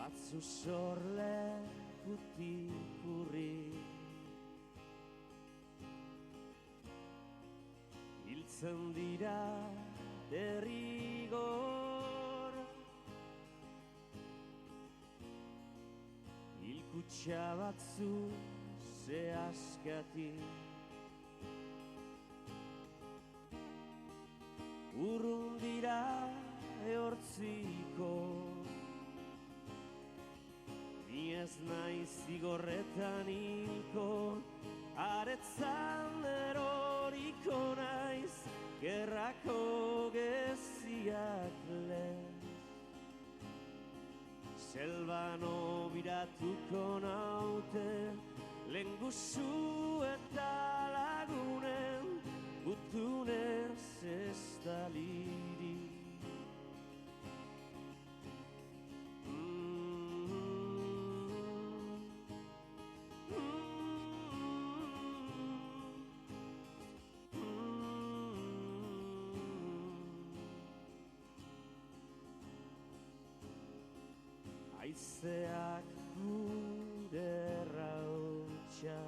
batzu sorle putikurri hiltzen dira derrigor hilkutxa batzu zehaskati urrun dira ehortziko ni ez naiz zigorretan hilko aretzan eroriko naiz gerrako geziak lez selban obiratuko naute lengusu eta lagunen gutunez ez da liri Aizeak gure rautxa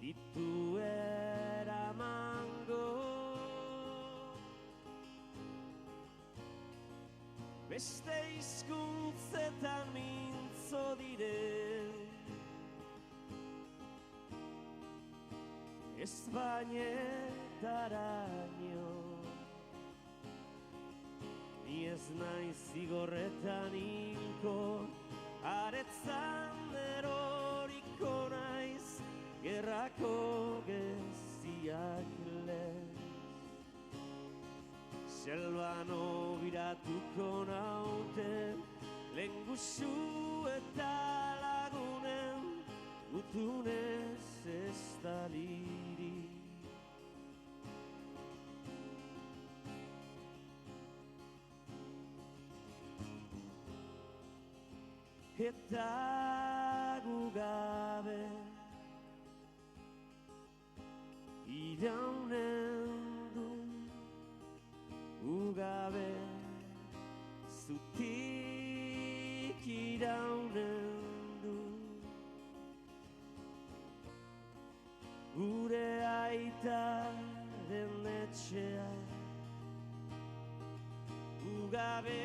ditu eramango beste hizkuntzetan mintzo diren ez bainetaraino ni ez naiz zigorretan hilko aretzan eroriko naiz gerrako geziak lez selban obiratuko naute lengusu eta lagunen gutunez ez da liri eta gu gabe iraunen du gu gabe zutik iraunen du gure aitaren etxea gu gabe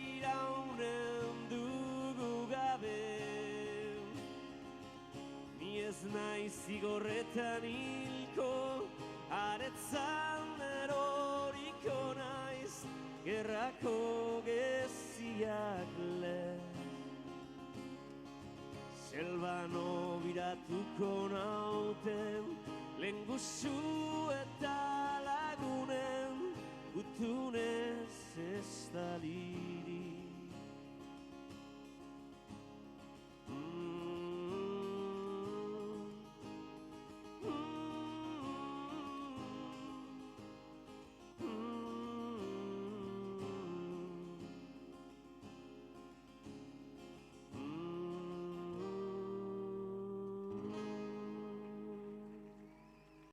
iraunen dugu gabe ni ez naiz zigorretan hilko aretzan eroriko naiz gerrako geziak lez selban obiratuko nauten lengusu eta lagunen gutunez ez da liri